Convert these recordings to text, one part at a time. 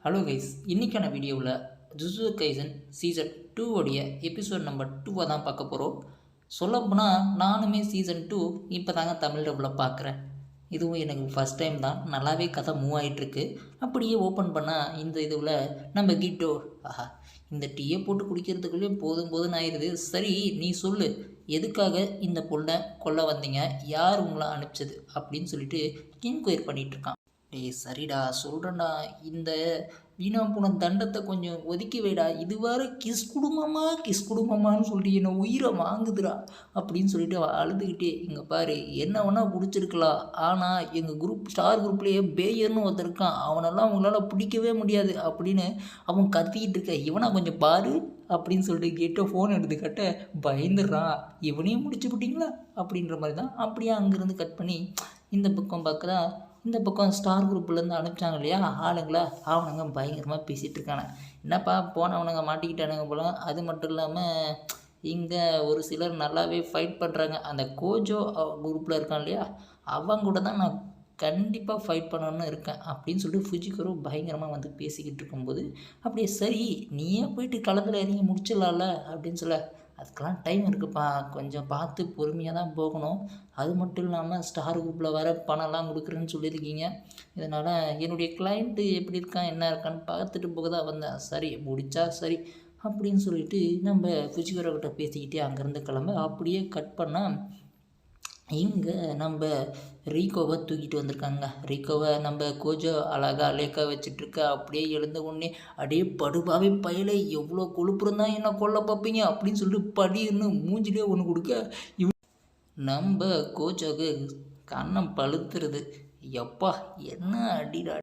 Hello guys, இன்றைக்கான வீடியோவில் jujutsu kaizen season 2 உடைய எபிசோட் நம்பர் 2 தான் பார்க்க போகிறோம். சொல்லப்போனால் நானுமே சீசன் 2 இப்போ தாங்க தமிழ் டப்பில் பார்க்குறேன். இதுவும் எனக்கு ஃபஸ்ட் டைம் தான். நல்லாவே கதை மூவ் ஆகிட்டுருக்கு. அப்படியே ஓப்பன் பண்ணால் இந்த இதுவில் நம்ம கிட்டோ ஆஹா இந்த டீயை போட்டு குடிக்கிறதுக்குள்ளேயும் போதும் போதும்னு ஆயிடுது. சரி, நீ சொல்லு, எதுக்காக இந்த பொண்ணை கொல்ல வந்தீங்க, யார் உங்களை அனுப்பிச்சது அப்படின்னு சொல்லிட்டு என்கொயர் பண்ணிகிட்ருக்கான். டேய் சரிடா சொல்கிறேன்டா, இந்த வீணா போன தண்டத்தை கொஞ்சம் ஒதுக்கி வைடா. இது வேறு கிஸ் குடும்பமான்னு சொல்லிட்டு என்னை உயிரை வாங்குதுடா அப்படின்னு சொல்லிட்டு அழுதுகிட்டே, இங்கே பாரு என்ன வேணால் பிடிச்சிருக்கலாம், ஆனால் எங்கள் ஸ்டார் குரூப்லேயே பேயர்னு ஒருத்தர் இருக்கான், அவனெல்லாம் உங்களால் பிடிக்கவே முடியாது அப்படின்னு அவன் கத்திக்கிட்டு இருக்க. இவனா கொஞ்சம் பாரு அப்படின்னு சொல்லிட்டு கேட்ட ஃபோன் எடுத்துக்கிட்ட பயந்துடுறான். இவனையும் முடிச்சு விட்டிங்களா அப்படின்ற மாதிரி தான். அப்படியே அங்கேருந்து கட் பண்ணி இந்த பக்கம் பார்க்குறா. இந்த பக்கம் ஸ்டார் குரூப்லேருந்து அனுப்பிச்சாங்க இல்லையா ஆளுங்களா, அவனுங்க பயங்கரமாக பேசிகிட்டு இருக்கானே. என்னப்பா போனவனுங்க மாட்டிக்கிட்டானுங்க போல. அது மட்டும் இல்லாமல் இங்கே ஒரு சிலர் நல்லாவே ஃபைட் பண்ணுறாங்க. அந்த கோஜோ குரூப்பில் இருக்கான் இல்லையா, அவங்க கூட தான் நான் கண்டிப்பாக ஃபைட் பண்ணணுன்னு இருக்கேன் அப்படின்னு சொல்லிட்டு ஃபுஜிகரோ பயங்கரமாக வந்து பேசிக்கிட்டு இருக்கும்போது, அப்படியே சரி நீயே போயிட்டு களத்தில் இறங்கி முடிச்சிடலாம்ல அப்படின்னு சொல்ல, அதுக்கெல்லாம் டைம் இருக்குதுப்பா, கொஞ்சம் பார்த்து பொறுமையாக தான் போகணும். அது மட்டும் இல்லாமல் ஸ்டார் குரூப்பில் வர பணம்லாம் கொடுக்குறேன்னு சொல்லியிருக்கீங்க. இதனால் என்னுடைய கிளைண்ட்டு எப்படி இருக்கான் என்ன இருக்கான்னு பார்த்துட்டு போக தான் வந்தேன். சரி முடித்தா சரி அப்படின்னு சொல்லிட்டு நம்ம ஃபுஜிகரோக்கிட்ட பேசிக்கிட்டே அங்கேருந்து கிளம்ப. அப்படியே கட் பண்ணால் இங்கே நம்ம ரீகோவை தூக்கிட்டு வந்திருக்காங்க. ரீகோவை நம்ம கோஜோ அழகாக லேக்காக வச்சிட்ருக்க. அப்படியே எழுந்த உடனே அப்படியே படுபாவே பயலை, எவ்வளோ கொழுப்பு இருந்தால் என்ன கொல்ல பார்ப்பீங்க அப்படின்னு சொல்லிட்டு படின்னு மூஞ்சிலே ஒன்று கொடுக்க, நம்ம கோஜோக்கு கண்ணம் பழுத்துருது. எப்பா என்ன அடிடா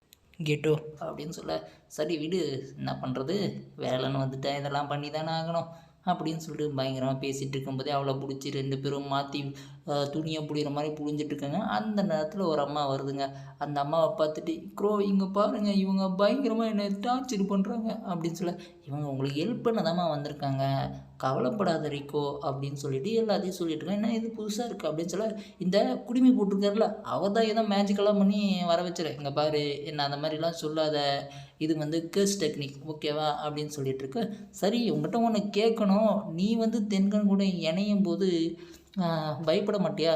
கெட்டோ அப்படின்னு சொல்ல, சரி விடு என்ன பண்ணுறது, வேலைன்னு வந்துட்டேன், இதெல்லாம் பண்ணி தானே ஆகணும் அப்படின்னு சொல்லிட்டு பயங்கரமாக பேசிகிட்டு இருக்கும்போதே அவளை பிடிச்சி 2 பேரும் மாற்றி துணியை புளிகிற மாதிரி புழிஞ்சிட்ருக்காங்க. அந்த நேரத்தில் ஒரு அம்மா வருதுங்க. அந்த அம்மாவை பார்த்துட்டு, க்ரோ இங்கே பாருங்கள், இவங்க பயங்கரமாக என்னை டார்ச்சர் பண்ணுறாங்க அப்படின்னு சொல்ல, இவங்க உங்களுக்கு ஹெல்ப் பண்ண தாம்மா வந்திருக்காங்க, கவலைப்படாத ரிக்கோ அப்படின்னு சொல்லிட்டு எல்லாத்தையும் சொல்லிட்டு இருக்கேன். என்ன இது புதுசாக இருக்குது அப்படின்னு சொல்ல, இந்த குடிமி போட்டிருக்காருல அவர் தான் ஏதோ மேஜிக்கெல்லாம் பண்ணி வர வச்சுரு, இங்கே பாரு என்ன அந்த மாதிரிலாம் சொல்லாத, இது வந்து கேர்ஸ் டெக்னிக் ஓகேவா அப்படின்னு சொல்லிட்டு இருக்க. சரி உங்கள்கிட்ட ஒன்று கேட்கணும், நீ வந்து தென்கண் கூட இணையும் போது பயப்பட மாட்டியா,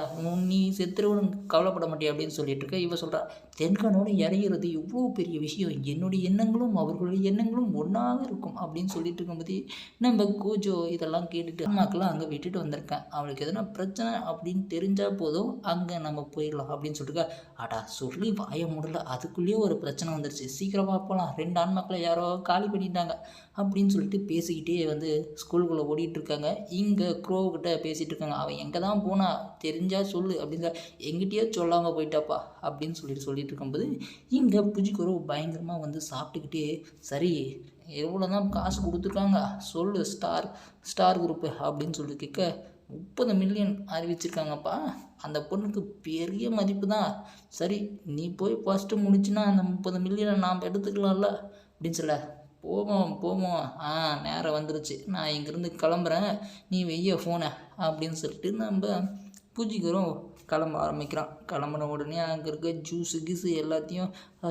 நீ செத்துருவனு கவலைப்பட மாட்டியா அப்படின்னு சொல்லிட்டு இருக்க. இவ சொல்கிறா, தென்கனோடு இறையிறது எவ்வளோ பெரிய விஷயம், என்னுடைய எண்ணங்களும் அவர்களுடைய எண்ணங்களும் ஒன்றாக இருக்கும் அப்படின்னு சொல்லிட்டு இருக்கும்போது நம்ம கோஜோ இதெல்லாம் கேட்டுட்டு அம்மாக்கெல்லாம் அங்கே விட்டுட்டு வந்திருக்கேன், அவளுக்கு எதனா பிரச்சனை அப்படின்னு தெரிஞ்சால் போதும் அங்கே நம்ம போயிடலாம் அப்படின்னு சொல்லிட்டு. அடா சொல்லி வாய முடியல, அதுக்குள்ளேயே ஒரு பிரச்சனை வந்துருச்சு, சீக்கிரமாக போகலாம், 2 ஆண்மக்களை யாரோ காலி பண்ணிட்டாங்க அப்படின்னு சொல்லிட்டு பேசிக்கிட்டே வந்து ஸ்கூலுக்குள்ளே ஓடிட்டுருக்காங்க. இங்கே க்ரோவ்கிட்ட பேசிகிட்டு இருக்காங்க. அவன் எங்கே தான் போனா தெரிஞ்சால் சொல்லு அப்படின்னு எங்கிட்டயே சொல்லாமல் போயிட்டாப்பா அப்படின்னு சொல்லிட்டு இருக்கும்போது இங்கே புஜிகரோ பயங்கரமாக வந்து சாப்பிட்டுக்கிட்டே, சரி எவ்வளோ தான் காசு கொடுத்துருக்காங்க சொல்லு ஸ்டார் குரூப்பு அப்படின்னு சொல்லி கேட்க, 30 மில்லியன் அறிவிச்சிருக்காங்கப்பா, அந்த பொண்ணுக்கு பெரிய மதிப்பு தான். சரி நீ போய் ஃபஸ்ட்டு முடிச்சுன்னா அந்த 30 மில்லியனை நாம் எடுத்துக்கலாம்ல அப்படின்னு சொல்ல, போவோம் நேரம் வந்துருச்சு, நான் இங்கேருந்து கிளம்புறேன், நீ வெய்ய ஃபோனை அப்படின்னு சொல்லிட்டு நம்ம பூஜிக்கிறோம் கிளம்ப ஆரம்பிக்கிறான். கிளம்புன உடனே அங்கே இருக்க ஜூஸு கீஸு எல்லாத்தையும்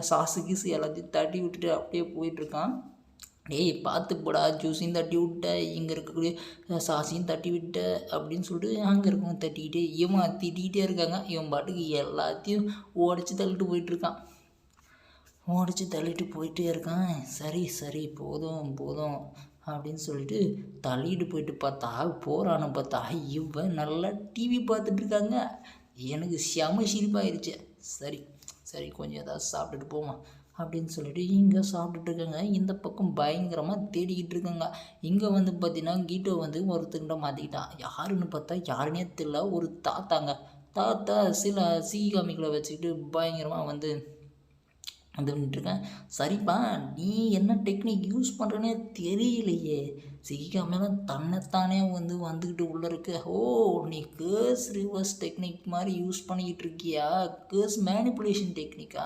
சாஸு கீஸு எல்லாத்தையும் தட்டி விட்டுட்டு அப்படியே போயிட்டுருக்கான். டேய் பார்த்து போடா, ஜூஸையும் தட்டி விட்ட, இங்கே இருக்கக்கூடிய சாஸையும் தட்டி விட்ட அப்படின்னு சொல்லிட்டு அங்கே இருக்கவங்க தட்டிக்கிட்டே இவன் திட்டிக்கிட்டே இருக்காங்க. இவன் பாட்டுக்கு எல்லாத்தையும் உடச்சி தள்ளிட்டு போயிட்டுருக்கான். போயிட்டே இருக்கான். சரி போதும் அப்படின்னு சொல்லிட்டு தள்ளிட்டு போயிட்டு பார்த்தா, போகிறான்னு பார்த்தா இவன் நல்லா டிவி பார்த்துட்ருக்காங்க. எனக்கு செம சிரிப்பாயிருச்சு. சரி கொஞ்சம் ஏதாவது சாப்பிட்டுட்டு போவோம் அப்படின்னு சொல்லிட்டு இங்கே சாப்பிட்டுட்ருக்காங்க. இந்த பக்கம் பயங்கரமாக தேடிக்கிட்டு இருக்காங்க. இங்கே வந்து பார்த்தீங்கன்னா கீட்டோ வந்து ஒருத்தங்கிட்ட மாற்றிக்கிட்டான். யாருன்னு பார்த்தா யாருன்னே தெரியல, ஒரு தாத்தா சில சீகாமிகளை வச்சுக்கிட்டு பயங்கரமாக வந்து வந்துட்டுருக்கேன். சரிப்பா நீ என்ன டெக்னிக் யூஸ் பண்ணுறனே தெரியலையே, சிக்காமலாம் தன்னைத்தானே வந்துக்கிட்டு உள்ளே இருக்க. ஓ நீ கேர்ஸ் ரிவர்ஸ் டெக்னிக் மாதிரி யூஸ் பண்ணிக்கிட்டு இருக்கியா, கேர்ஸ் மேனிப்புலேஷன் டெக்னிக்கா,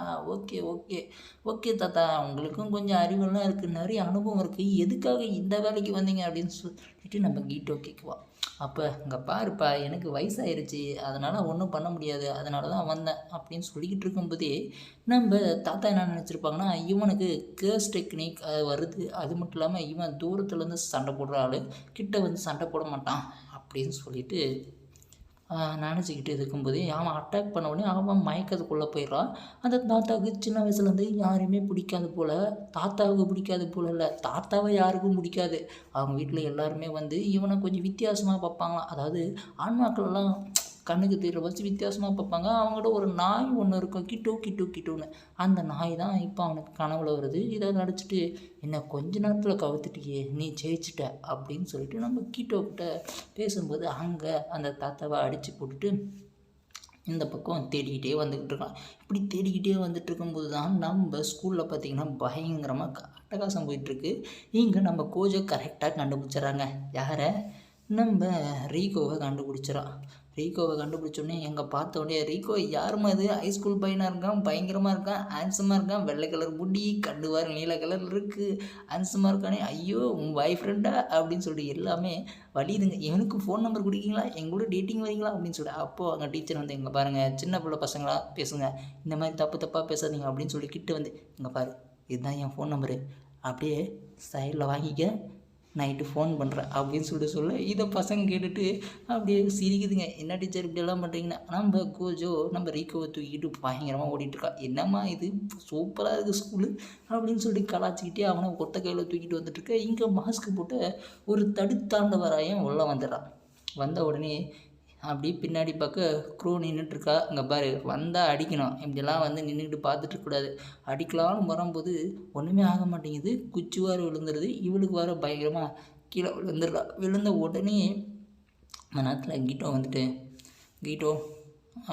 ஓகே தாத்தா, உங்களுக்கும் கொஞ்சம் அறிவெல்லாம் இருக்குது, நிறைய அனுபவம் இருக்குது, எதுக்காக இந்த வேலைக்கு வந்தீங்க அப்படின்னு சொல்லிட்டு நம்ம கீட்டோ கேட்குவா. அப்போ இங்கே பாருப்பா எனக்கு வயசாயிருச்சு, அதனால் ஒன்றும் பண்ண முடியாது, அதனால தான் வந்தேன் அப்படின்னு சொல்லிக்கிட்டு இருக்கும்போதே நம்ம தாத்தா என்ன நினச்சிருப்பாங்கன்னா, இவனுக்கு கேர்ஸ் டெக்னிக் வருது, அது மட்டும் இல்லாமல் இவன் தூரத்துலேருந்து சண்டை போடுற ஆள், கிட்ட வந்து சண்டை போட மாட்டான் அப்படின்னு சொல்லிட்டு நினச்சிக்கிட்டு இருக்கும்போதே அவன் அட்டாக் பண்ண உடனே அவன் மயக்கத்துக்குள்ளே போயிடுறான். அந்த தாத்தாவுக்கு சின்ன வயசுலேருந்து யாரையுமே பிடிக்காது போல். தாத்தாவுக்கு பிடிக்காது போல் இல்லை, தாத்தாவை யாருக்கும் பிடிக்காது. அவங்க வீட்டில் எல்லாருமே வந்து இவனை கொஞ்சம் வித்தியாசமாக பார்ப்பாங்களாம். அதாவது ஆண்மாக்களெல்லாம் கண்ணுக்கு தெரிகிற வச்சு வித்தியாசமாக பார்ப்பாங்க. அவங்கள்ட்ட ஒரு நாய் ஒன்று இருக்கும், கிட்டு கிட்டு கிட்டுன்னு. அந்த நாய் தான் இப்போ அவனுக்கு கனவுல வருது. இதை நடிச்சிட்டு என்ன கொஞ்ச நேரத்தில் கவுத்துட்டியே, நீ ஜெயிச்சிட்ட அப்படின்னு சொல்லிட்டு நம்ம கிட்ட பேசும்போது அங்கே அந்த தாத்தாவை அடித்து போட்டுட்டு இந்த பக்கம் தேடிக்கிட்டே வந்துக்கிட்டு இருக்கான். இப்படி தேடிக்கிட்டே வந்துட்டு இருக்கும்போது தான் நம்ம ஸ்கூலில் பார்த்திங்கன்னா பயங்கரமாக அட்டகாசம் போயிட்டுருக்கு. இங்கே நம்ம கோஜை கரெக்டாக கண்டுபிடிச்சிட்றாங்க. யாரை? நம்ம ரீகோவை கண்டுபிடிச்சிடறான். ரீகோவை கண்டுபிடிச்சோடனே எங்கள் பார்த்த உடனே, ரீகோ யாருமா இது? ஹைஸ்கூல் பையனாக இருக்கான், பயங்கரமாக இருக்கான், ஹேண்ட்ஸமாக இருக்கான், வெள்ளை கலர் முடி, கண்டுவார் நீல கலர் இருக்குது, ஹேண்ட்ஸமாக இருக்கானே, ஐயோ உன் பாய் ஃப்ரெண்டா அப்படின்னு சொல்லிட்டு எல்லாமே வலியுதுங்க. இவனுக்கு ஃபோன் நம்பர் கொடுக்கீங்களா, எங்களோட டேட்டிங் வரீங்களா அப்படின்னு சொல்லிட்டு. அப்போது அங்கே டீச்சர் வந்து, இங்கே பாருங்கள் சின்ன பிள்ளை பசங்களா பேசுங்க, இந்த மாதிரி தப்பாக பேசாதீங்க அப்படின்னு சொல்லி கிட்ட வந்து, இங்கே பாரு இதுதான் என் ஃபோன் நம்பரு, அப்படியே சைடில் வாங்கிக்க, நைட்டு ஃபோன் பண்ணுறேன் அப்படின்னு சொல்லிட்டு சொல்ல இதை பசங்க கேட்டுட்டு அப்படியே சிரிக்குதுங்க. என்ன டீச்சர் இப்படியெல்லாம் பண்ணுறீங்கன்னா, நம்ம கோஜோ நம்ம ரீகோவை தூக்கிட்டு பயங்கரமாக ஓடிட்டுருக்கா. என்னம்மா இது சூப்பராக இருக்குது ஸ்கூலு அப்படின்னு சொல்லிட்டு கலாச்சிக்கிட்டே அவனை ஒத்த கையில் தூக்கிட்டு வந்துட்டுருக்க. இங்கே மாஸ்க் போட்டு ஒரு தடுத்தாண்டவராயம் உள்ளே வந்துடுறான். வந்த உடனே அப்படி பின்னாடி பார்க்க க்ரூ நின்றுட்டுருக்கா. இங்கே பாரு வந்தால் அடிக்கணும், இப்படிலாம் வந்து நின்றுக்கிட்டு பார்த்துட்ருக்கக்கூடாது. அடிக்கலான்னு வரும்போது ஒன்றுமே ஆக மாட்டேங்குது, குச்சி வார விழுந்துருது. இவளுக்கு வர பயங்கரமாக கீழே விழுந்துடுறா. விழுந்த உடனே அந்த நேரத்தில் கீட்டோ வந்துட்டு, கீட்டோ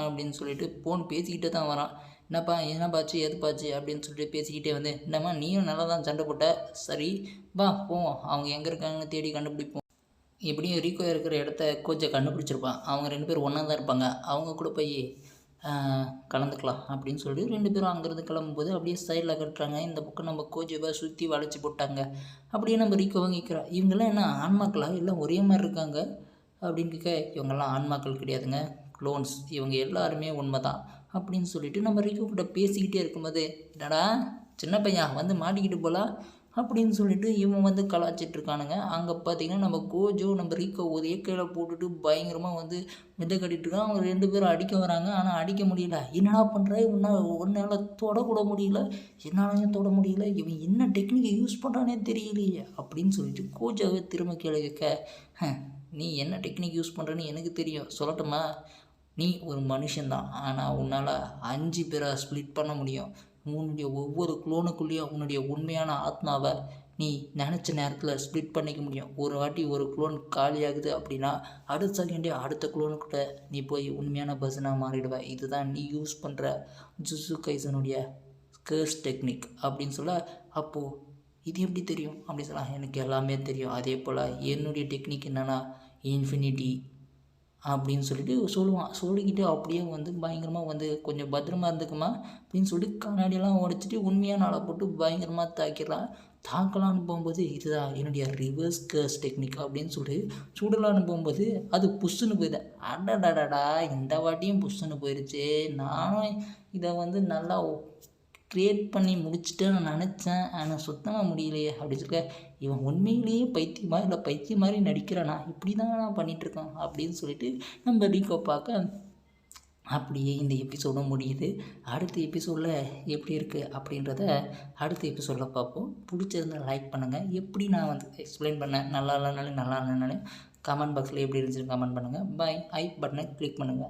அப்படின்னு சொல்லிட்டு ஃபோன் பேசிக்கிட்டே தான் வரான். என்னப்பாச்சு எதுப்பாச்சு அப்படின்னு சொல்லிட்டு பேசிக்கிட்டே வந்து, என்னம்மா நீயும் நல்லா தான் சண்டை போட்ட, சரி வா போவோம், அவங்க எங்கே இருக்காங்கன்னு தேடி கண்டுபிடிப்போம். எப்படியும் ரீகோ இருக்கிற இடத்த கோச்சை கண்டுபிடிச்சிருப்பான். அவங்க 2 பேரும் ஒன்றா தான் இருப்பாங்க. அவங்க கூட போய் கலந்துக்கலாம் அப்படின்னு சொல்லிட்டு 2 பேரும் அங்கேருந்து கிளம்பும்போது அப்படியே சைடில் கட்டுறாங்க. இந்த பக்கம் நம்ம கோச்சை சுற்றி வளைச்சி போட்டாங்க. அப்படியே நம்ம ரீகோவை கேட்குறோம், இவங்கெல்லாம் என்ன ஆண்மாக்களா, எல்லாம் ஒரே மாதிரி இருக்காங்க அப்படின்னு கேட்க, இவங்கெல்லாம் ஆண்மாக்கள் கிடையாதுங்க, க்ளோன்ஸ், இவங்க எல்லாருமே உண்மை தான் அப்படின்னு சொல்லிட்டு நம்ம ரீகோ கிட்ட பேசிக்கிட்டே இருக்கும்போது, என்னடா சின்ன பையன் வந்து மாட்டிக்கிட்டு போகலாம் அப்படின்னு சொல்லிட்டு இவன் வந்து கலாச்சிட்ருக்கானுங்க. அங்கே பார்த்தீங்கன்னா நம்ம கோஜோ நம்ம ரீகோ ஒரே கையில் போட்டுட்டு பயங்கரமாக வந்து மித கட்டிகிட்ருக்கான். அவங்க 2 பேரும் அடிக்க வராங்க. ஆனால் அடிக்க முடியல. என்னடா பண்ணுற, உன்னால் தொடக்கூட முடியல, என்னாலையும் தொட முடியல, இவன் என்ன டெக்னிக்கை யூஸ் பண்ணுறானே தெரியலையே அப்படின்னு சொல்லிட்டு கோஜோவை திரும்ப கேள்வி கேட்க, நீ என்ன டெக்னிக் யூஸ் பண்ணுறன்னு எனக்கு தெரியும், சொல்லட்டுமா? நீ ஒரு மனுஷன்தான், ஆனால் உன்னால் 5 பேரை ஸ்ப்ளிட் பண்ண முடியும். உன்னுடைய ஒவ்வொரு குளோனுக்குள்ளேயும் உன்னுடைய உண்மையான ஆத்மாவை நீ நினச்ச நேரத்தில் ஸ்ப்ளிட் பண்ணிக்க முடியும். ஒரு வாட்டி ஒரு குளோன் காலியாகுது அப்படின்னா அடுத்த செகண்டே அடுத்த குளோனுக்கிட்ட நீ போய் உண்மையான பர்சனாக மாறிடுவ. இதுதான் நீ யூஸ் பண்ணுற ஜுட்சு கைசனுடைய கேர்ஸ் டெக்னிக் அப்படின்னு சொல்ல, அப்போது இது எப்படி தெரியும் அப்படின்னு சொல்லலாம், எனக்கு எல்லாமே தெரியும். அதே போல் என்னுடைய டெக்னிக் என்னென்னா இன்ஃபினிட்டி அப்படின்னு சொல்லிட்டு சொல்லுவான். சொல்லிக்கிட்டு அப்படியே வந்து பயங்கரமாக வந்து கொஞ்சம் பத்திரமா இருந்துக்குமா அப்படின்னு சொல்லிட்டு கண்ணாடியெல்லாம் உடைச்சிட்டு உண்மையான ஆளை போட்டு பயங்கரமாக தாக்கிடலாம். தாக்கலான்னு போகும்போது இதுதான் என்னுடைய ரிவர்ஸ் கேர்ஸ் டெக்னிக் அப்படின்னு சொல்லிட்டு சுடலான்னு போகும்போது அது புஷ்ஷுன்னு போயிடுது. அடடடடா இந்த வாட்டியும் புஷ்ஷுன்னு போயிடுச்சு, நானும் இதை வந்து நல்லா க்ரியேட் பண்ணி முடிச்சுட்டேன்னு நான் நினச்சேன், ஆனால் சுத்தமாக முடியலையே அப்படின்னு சொல்ல, இவன் உண்மையிலேயே பைத்தியமா இல்லை பைத்தியம் மாதிரி நடிக்கிறானா, இப்படி தான் நான் பண்ணிகிட்ருக்கேன் அப்படின்னு சொல்லிட்டு நம்ம ரீகோ பார்க்க அப்படியே இந்த எபிசோடும் முடியுது. அடுத்த எபிசோடில் எப்படி இருக்குது அப்படின்றத அடுத்த எபிசோடில் பார்ப்போம். பிடிச்சிருந்தால் லைக் பண்ணுங்கள். எப்படி நான் வந்து எக்ஸ்பிளைன் பண்ணேன், நல்லா இல்லைனாலும் கமெண்ட் பாக்ஸில் எப்படி இருந்துச்சுன்னு கமெண்ட் பண்ணுங்கள். பாய். ஐ பட்டனை கிளிக் பண்ணுங்கள்.